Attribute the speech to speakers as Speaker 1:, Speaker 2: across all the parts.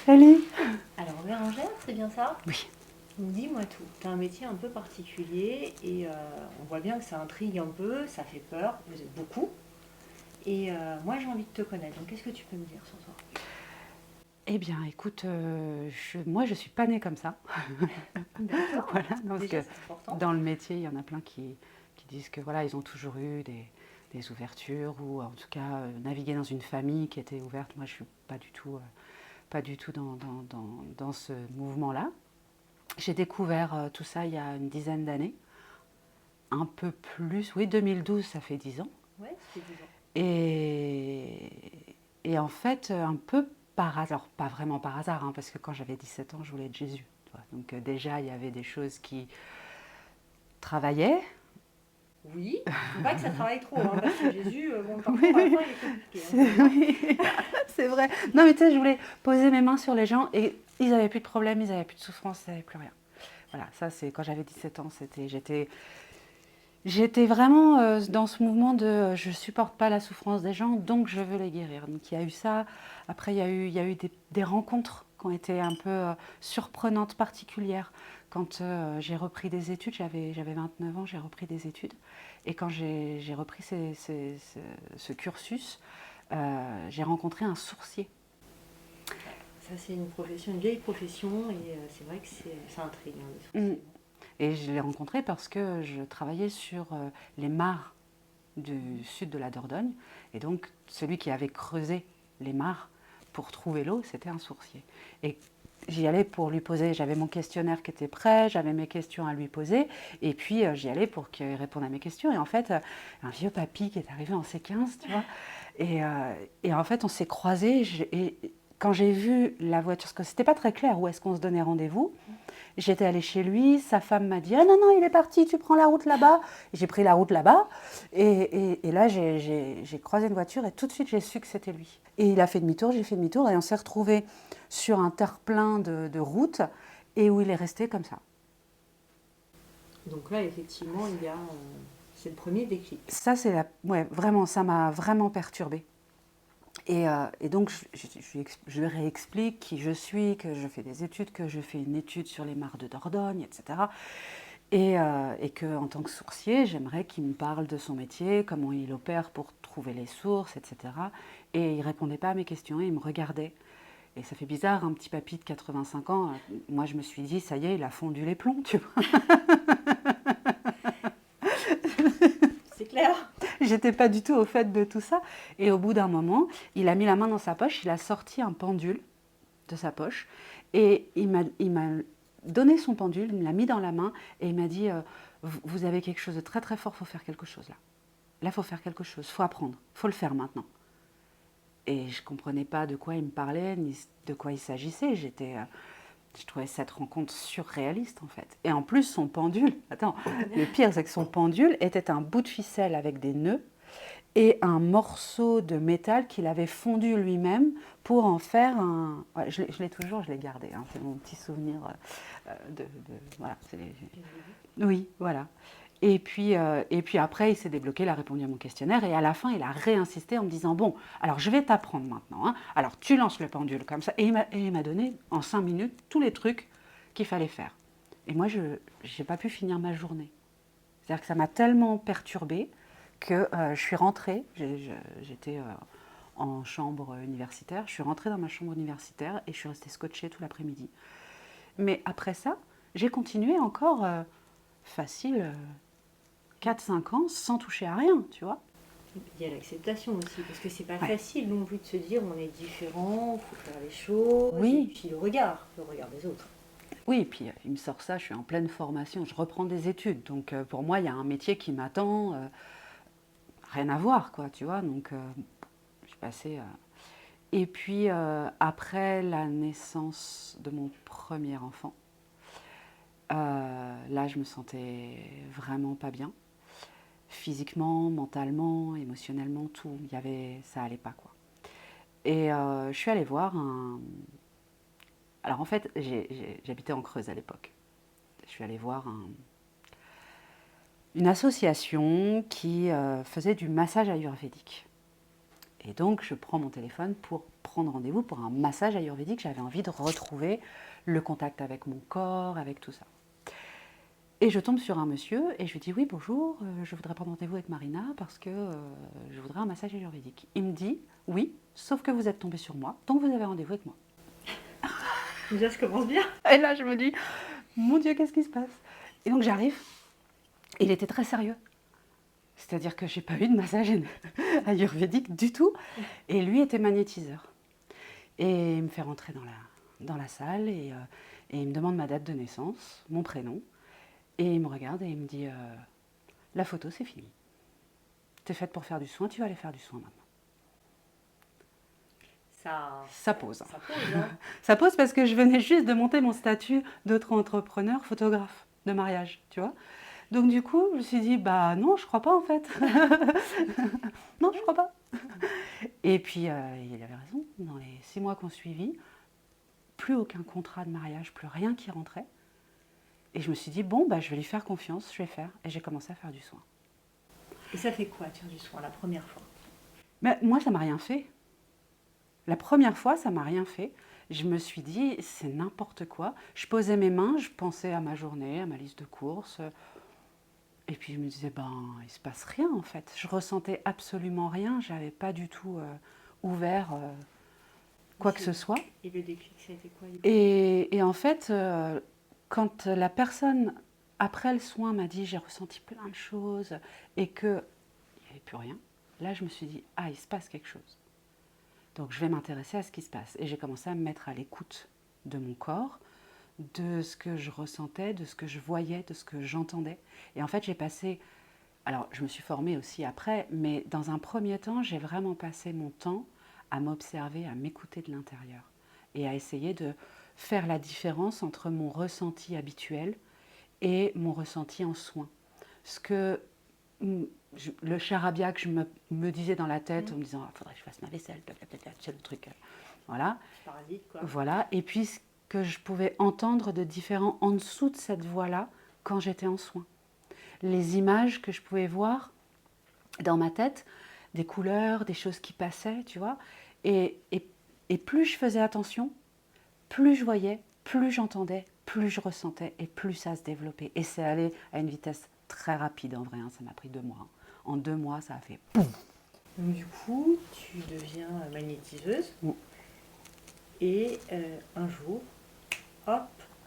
Speaker 1: Salut.
Speaker 2: Alors, Bérangère, c'est bien ça?
Speaker 1: Oui.
Speaker 2: Dis-moi tout. Tu as un métier un peu particulier et on voit bien que ça intrigue un peu, ça fait peur, vous êtes beaucoup. Et moi, j'ai envie de te connaître. Donc, qu'est-ce que tu peux me dire sur toi?
Speaker 1: Eh bien, écoute, moi, je suis pas née comme ça.
Speaker 2: D'accord.
Speaker 1: Voilà, parce
Speaker 2: Déjà,
Speaker 1: que
Speaker 2: c'est important.
Speaker 1: dans le métier, il y en a plein qui disent que voilà, ils ont toujours eu des ouvertures ou en tout cas navigué dans une famille qui était ouverte. Moi, je suis pas du tout dans ce mouvement-là. J'ai découvert tout ça il y a une dizaine d'années, un peu plus. Oui, 2012, ça fait 10 ans.
Speaker 2: Ouais, ça fait 10 ans.
Speaker 1: Et, et en fait, un peu par hasard, alors pas vraiment par hasard, hein, parce que quand j'avais 17 ans, je voulais être Jésus. Tu vois. Donc déjà, il y avait des choses qui travaillaient.
Speaker 2: Oui, faut pas que ça travaille trop, hein, parce que Jésus, bon, le parcours à la
Speaker 1: Oui,
Speaker 2: fin, il est compliqué, hein, quand même, hein.
Speaker 1: oui, c'est vrai. Non, mais tu sais, je voulais poser mes mains sur les gens et ils n'avaient plus de problème, ils n'avaient plus de souffrance, ils n'avaient plus rien. Voilà, ça c'est quand j'avais 17 ans, j'étais vraiment dans ce mouvement de je supporte pas la souffrance des gens, donc je veux les guérir. Donc il y a eu ça. Après, il y a eu des rencontres qui ont été un peu surprenantes, particulières. Quand j'ai repris des études, j'avais 29 ans, j'ai repris des études. Et quand j'ai repris ce cursus, j'ai rencontré un sourcier.
Speaker 2: Ça, c'est une profession, une vieille profession, et c'est vrai que ça intrigue, hein, les
Speaker 1: Mm.
Speaker 2: sourciers.
Speaker 1: Et je l'ai rencontré parce que je travaillais sur les mares du sud de la Dordogne. Et donc, celui qui avait creusé les mares pour trouver l'eau, c'était un sourcier. Et j'y allais pour lui poser, j'avais mon questionnaire qui était prêt, j'avais mes questions à lui poser, et puis j'y allais pour qu'il réponde à mes questions. Et en fait, un vieux papy qui est arrivé en C15, tu vois, et en fait, on s'est croisés, et quand j'ai vu la voiture, parce que c'était pas très clair où est-ce qu'on se donnait rendez-vous, j'étais allée chez lui, sa femme m'a dit « Ah non, non, il est parti, tu prends la route là-bas ». J'ai pris la route là-bas et là, j'ai croisé une voiture et tout de suite, j'ai su que c'était lui. Et il a fait demi-tour, j'ai fait demi-tour et on s'est retrouvés sur un terre-plein de route et où il est resté comme ça.
Speaker 2: Donc là, effectivement, c'est le premier déclic.
Speaker 1: Ça, ouais, vraiment, ça m'a vraiment perturbée. Et donc, je lui réexplique qui je suis, que je fais des études, que je fais une étude sur les mares de Dordogne, etc. Et qu'en tant que sourcier, j'aimerais qu'il me parle de son métier, comment il opère pour trouver les sources, etc. Et il ne répondait pas à mes questions, il me regardait. Et ça fait bizarre, un petit papy de 85 ans, moi je me suis dit, ça y est, il a fondu les plombs, tu vois.
Speaker 2: C'est clair.
Speaker 1: J'étais pas du tout au fait de tout ça. Et au bout d'un moment, il a mis la main dans sa poche, il a sorti un pendule de sa poche, et il m'a donné son pendule, il me l'a mis dans la main, et il m'a dit, vous avez quelque chose de très très fort, il faut faire quelque chose là. Là, il faut faire quelque chose, il faut apprendre, il faut le faire maintenant. Et je ne comprenais pas de quoi il me parlait, ni de quoi il s'agissait. Je trouvais cette rencontre surréaliste en fait. Et en plus, son pendule, attends, le pire c'est que son pendule était un bout de ficelle avec des nœuds et un morceau de métal qu'il avait fondu lui-même pour en faire un... Ouais, je l'ai toujours, je l'ai gardé, hein, c'est mon petit souvenir voilà, oui, voilà. Et puis après, il s'est débloqué, il a répondu à mon questionnaire et à la fin, il a réinsisté en me disant, bon, alors je vais t'apprendre maintenant, hein. Alors tu lances le pendule comme ça. Et il m'a donné en 5 minutes tous les trucs qu'il fallait faire. Et moi, je n'ai pas pu finir ma journée. C'est-à-dire que ça m'a tellement perturbée que je suis rentrée, j'étais en chambre universitaire, je suis rentrée dans ma chambre universitaire et je suis restée scotchée tout l'après-midi. Mais après ça, j'ai continué encore facile 4-5 ans sans toucher à rien, tu vois.
Speaker 2: Il y a l'acceptation aussi, parce que c'est pas
Speaker 1: Ouais.
Speaker 2: facile non plus de se dire on est différent, il faut faire les choses, et
Speaker 1: Oui,
Speaker 2: puis le regard des autres.
Speaker 1: oui, et puis il me sort ça, je suis en pleine formation, je reprends des études. Donc pour moi, il y a un métier qui m'attend, rien à voir, quoi, tu vois. Donc je suis passée. Et puis après la naissance de mon premier enfant, là, je me sentais vraiment pas bien. Physiquement, mentalement, émotionnellement, tout. Ça allait pas, quoi. Et je suis allée voir un... Alors en fait, j'habitais en Creuse à l'époque. Je suis allée voir une association qui faisait du massage ayurvédique. Et donc, je prends mon téléphone pour prendre rendez-vous pour un massage ayurvédique. J'avais envie de retrouver le contact avec mon corps, avec tout ça. Et je tombe sur un monsieur et je lui dis oui bonjour, je voudrais prendre rendez-vous avec Marina parce que je voudrais un massage ayurvédique. Il me dit oui, sauf que vous êtes tombé sur moi, donc vous avez rendez-vous avec moi.
Speaker 2: Déjà, je commence bien.
Speaker 1: Et là je me dis mon Dieu, qu'est-ce qui se passe? Et donc j'arrive, il était très sérieux. C'est-à-dire que j'ai pas eu de massage ayurvédique du tout. Et lui était magnétiseur. Et il me fait rentrer dans la salle et il me demande ma date de naissance, mon prénom. Et il me regarde et il me dit la photo, c'est fini. T'es faite pour faire du soin, tu vas aller faire du soin maintenant. Ça pose.
Speaker 2: Ça pose, hein.
Speaker 1: Ça pose parce que je venais juste de monter mon statut d'auto-entrepreneur photographe de mariage, tu vois. Donc du coup, je me suis dit, bah non, je crois pas en fait. Non, je crois pas. Et puis, il avait raison. Dans les 6 mois qu'on suivit, plus aucun contrat de mariage, plus rien qui rentrait. Et je me suis dit, bon, bah, je vais lui faire confiance, je vais faire. Et j'ai commencé à faire du soin.
Speaker 2: Et ça fait quoi, faire du soin, la première fois?
Speaker 1: Mais moi, ça m'a rien fait. La première fois, ça m'a rien fait. Je me suis dit, c'est n'importe quoi. Je posais mes mains, je pensais à ma journée, à ma liste de courses. Et puis je me disais, ben, il se passe rien en fait. Je ressentais absolument rien. J'avais pas du tout ouvert quoi que ce soit.
Speaker 2: Et le déclic, ça a été quoi?
Speaker 1: Et en fait, quand la personne, après le soin, m'a dit, j'ai ressenti plein de choses et qu'il n'y avait plus rien, là je me suis dit, ah, il se passe quelque chose. Donc je vais m'intéresser à ce qui se passe. Et j'ai commencé à me mettre à l'écoute de mon corps, de ce que je ressentais, de ce que je voyais, de ce que j'entendais. Et en fait, j'ai passé... Alors, je me suis formée aussi après, mais dans un premier temps, j'ai vraiment passé mon temps à m'observer, à m'écouter de l'intérieur et à essayer de faire la différence entre mon ressenti habituel et mon ressenti en soins. Ce que le charabia que je me disais dans la tête en me disant, il faudrait que je fasse ma vaisselle, blablabla, c'est le truc. Voilà.
Speaker 2: Parasite, quoi.
Speaker 1: Voilà. Et puis, ce que je pouvais entendre de différent en dessous de cette voix-là quand j'étais en soins. Les images que je pouvais voir dans ma tête, des couleurs, des choses qui passaient, tu vois. Et plus je faisais attention, plus je voyais, plus j'entendais, plus je ressentais et plus ça se développait. Et c'est allé à une vitesse très rapide en vrai, hein, ça m'a pris 2 mois. Hein. En 2 mois, ça a fait boum.
Speaker 2: Donc du coup, tu deviens magnétiseuse. Et un jour, hop,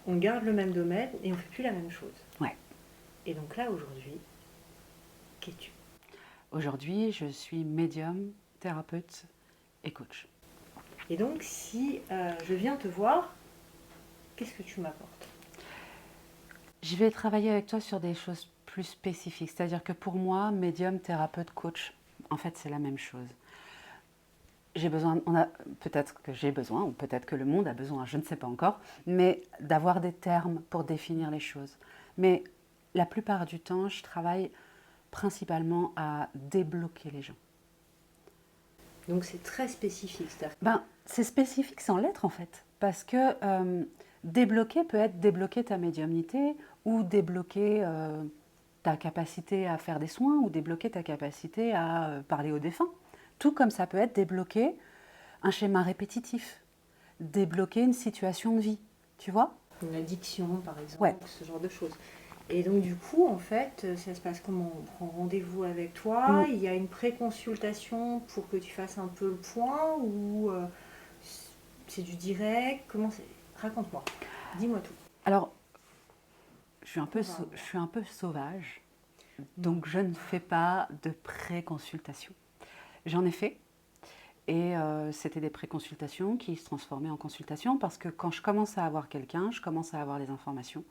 Speaker 2: on garde le même domaine et on ne fait plus la même chose.
Speaker 1: Ouais.
Speaker 2: Et donc là, aujourd'hui, qu'es-tu?
Speaker 1: Aujourd'hui, je suis médium, thérapeute et coach.
Speaker 2: Et donc, si je viens te voir, qu'est-ce que tu m'apportes?
Speaker 1: Je vais travailler avec toi sur des choses plus spécifiques. C'est-à-dire que pour moi, médium, thérapeute, coach, en fait, c'est la même chose. J'ai besoin, peut-être que j'ai besoin, ou peut-être que le monde a besoin, je ne sais pas encore, mais d'avoir des termes pour définir les choses. Mais la plupart du temps, je travaille principalement à débloquer les gens.
Speaker 2: Donc c'est très spécifique.
Speaker 1: C'est spécifique sans l'être en fait, parce que débloquer peut être débloquer ta médiumnité ou débloquer ta capacité à faire des soins ou débloquer ta capacité à parler aux défunts. Tout comme ça peut être débloquer un schéma répétitif, débloquer une situation de vie, tu vois?
Speaker 2: Une addiction par exemple,
Speaker 1: Ouais.
Speaker 2: ce genre de choses. Et donc du coup, en fait, ça se passe comment? On prend rendez-vous avec toi, il y a une pré-consultation pour que tu fasses un peu le point ou c'est du direct? Comment c'est? Raconte-moi, dis-moi tout.
Speaker 1: Alors, je suis un peu sauvage, donc je ne fais pas de pré-consultation. J'en ai fait et c'était des pré-consultations qui se transformaient en consultations parce que quand je commence à avoir quelqu'un, je commence à avoir des informations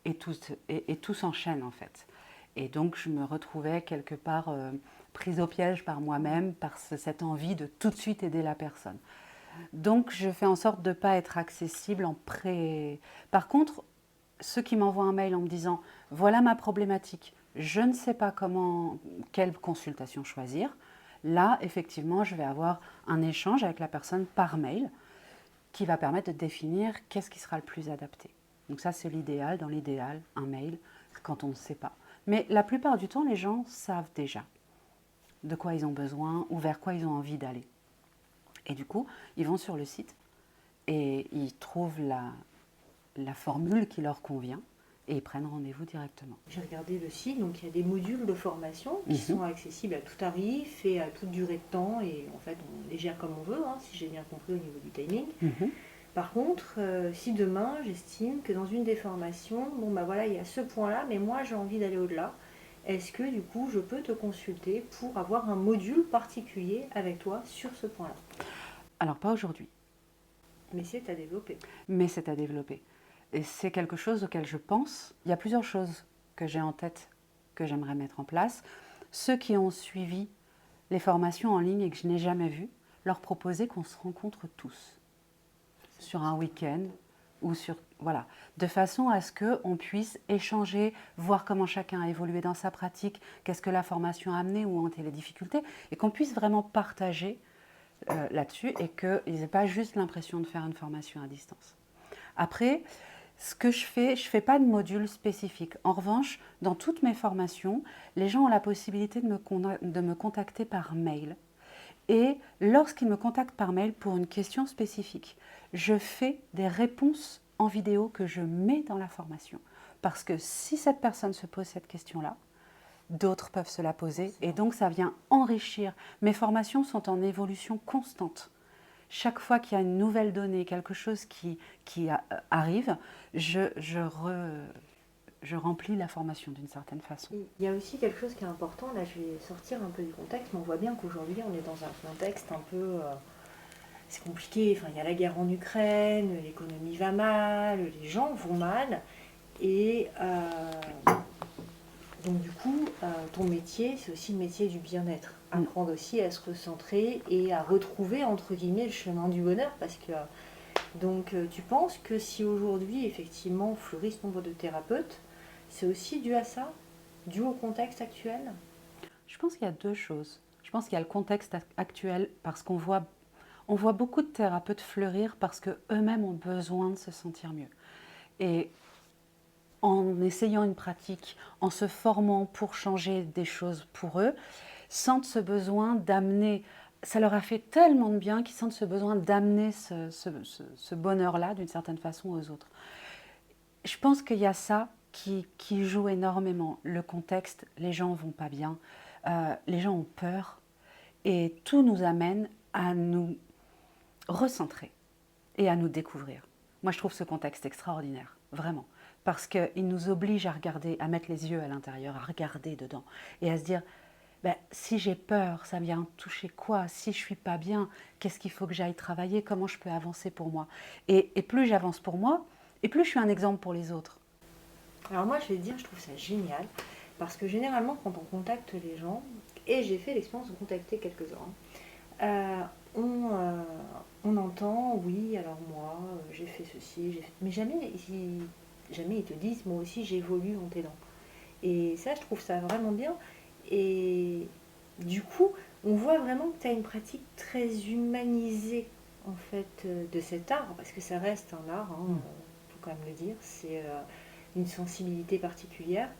Speaker 1: et tout s'enchaîne en fait. Et donc je me retrouvais quelque part prise au piège par moi-même, par cette envie de tout de suite aider la personne. Donc je fais en sorte de ne pas être accessible en pré... Par contre, ceux qui m'envoient un mail en me disant « Voilà ma problématique, je ne sais pas quelle consultation choisir », là, effectivement, je vais avoir un échange avec la personne par mail qui va permettre de définir qu'est-ce qui sera le plus adapté. Donc ça, c'est l'idéal. Dans l'idéal, un mail, quand on ne sait pas. Mais la plupart du temps, les gens savent déjà. de quoi ils ont besoin ou vers quoi ils ont envie d'aller. Et du coup, ils vont sur le site et ils trouvent la formule qui leur convient et ils prennent rendez-vous directement.
Speaker 2: J'ai regardé le site, donc il y a des modules de formation qui sont accessibles à tout tarif et à toute durée de temps, et en fait on les gère comme on veut, hein, si j'ai bien compris au niveau du timing. Par contre, si demain j'estime que dans une des formations, bon bah voilà, il y a ce point-là, mais moi j'ai envie d'aller au-delà, est-ce que du coup je peux te consulter pour avoir un module particulier avec toi sur ce point-là?
Speaker 1: Alors pas aujourd'hui,
Speaker 2: Mais c'est à développer.
Speaker 1: mais c'est à développer. Et c'est quelque chose auquel je pense. Il y a plusieurs choses que j'ai en tête que j'aimerais mettre en place. Ceux qui ont suivi les formations en ligne et que je n'ai jamais vues, leur proposer qu'on se rencontre tous sur un week-end ou sur voilà, de façon à ce qu'on puisse échanger, voir comment chacun a évolué dans sa pratique, qu'est-ce que la formation a amené, où ont été les difficultés, et qu'on puisse vraiment partager là-dessus et qu'ils n'aient pas juste l'impression de faire une formation à distance. Après, ce que je fais pas de module spécifique. En revanche, dans toutes mes formations, les gens ont la possibilité de me contacter par mail. Et lorsqu'ils me contactent par mail pour une question spécifique, je fais des réponses en vidéo que je mets dans la formation. Parce que si cette personne se pose cette question-là, d'autres peuvent se la poser et donc ça vient enrichir. Mes formations sont en évolution constante. Chaque fois qu'il y a une nouvelle donnée, quelque chose qui arrive, je remplis la formation d'une certaine façon.
Speaker 2: Il y a aussi quelque chose qui est important, là je vais sortir un peu du contexte, mais on voit bien qu'aujourd'hui on est dans un contexte un peu... c'est compliqué, enfin, il y a la guerre en Ukraine, l'économie va mal, les gens vont mal, et donc du coup, ton métier, c'est aussi le métier du bien-être. Apprendre aussi à se recentrer et à retrouver, entre guillemets, le chemin du bonheur, parce que... Donc tu penses que si aujourd'hui, effectivement, fleurissent nombre de thérapeutes, c'est aussi dû à ça, dû au contexte actuel?
Speaker 1: Je pense qu'il y a deux choses. Je pense qu'il y a le contexte actuel parce qu'on voit beaucoup de thérapeutes fleurir parce qu'eux-mêmes ont besoin de se sentir mieux. Et en essayant une pratique, en se formant pour changer des choses pour eux, sentent ce besoin d'amener, ça leur a fait tellement de bien qu'ils sentent ce besoin d'amener ce bonheur-là d'une certaine façon aux autres. Je pense qu'il y a ça qui joue énormément. Le contexte, les gens vont pas bien, les gens ont peur et tout nous amène à nous recentrer et à nous découvrir. Moi, je trouve ce contexte extraordinaire, vraiment, parce qu'il nous oblige à regarder, à mettre les yeux à l'intérieur, à regarder dedans et à se dire, ben, si j'ai peur, ça vient toucher quoi? Si je suis pas bien, qu'est-ce qu'il faut que j'aille travailler? Comment je peux avancer pour moi? Et plus j'avance pour moi, et plus je suis un exemple pour les autres.
Speaker 2: Alors moi, je vais te dire, je trouve ça génial, parce que généralement, quand on contacte les gens, et j'ai fait l'expérience de contacter quelques-uns, on entend, oui, alors moi, j'ai fait ceci, mais jamais ils te disent, moi aussi, j'évolue en t'aidant. Et ça, je trouve ça vraiment bien. Et du coup, on voit vraiment que tu as une pratique très humanisée, en fait, de cet art, parce que ça reste un art, hein, faut quand même le dire, c'est une sensibilité particulière.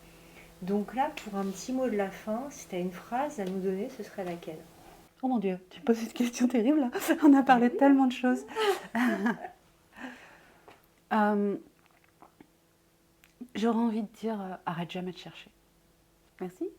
Speaker 2: Donc là, pour un petit mot de la fin, si tu as une phrase à nous donner, ce serait laquelle?
Speaker 1: Oh mon Dieu, tu me poses une question terrible là. On a parlé de tellement de choses. J'aurais envie de dire arrête jamais de chercher. Merci.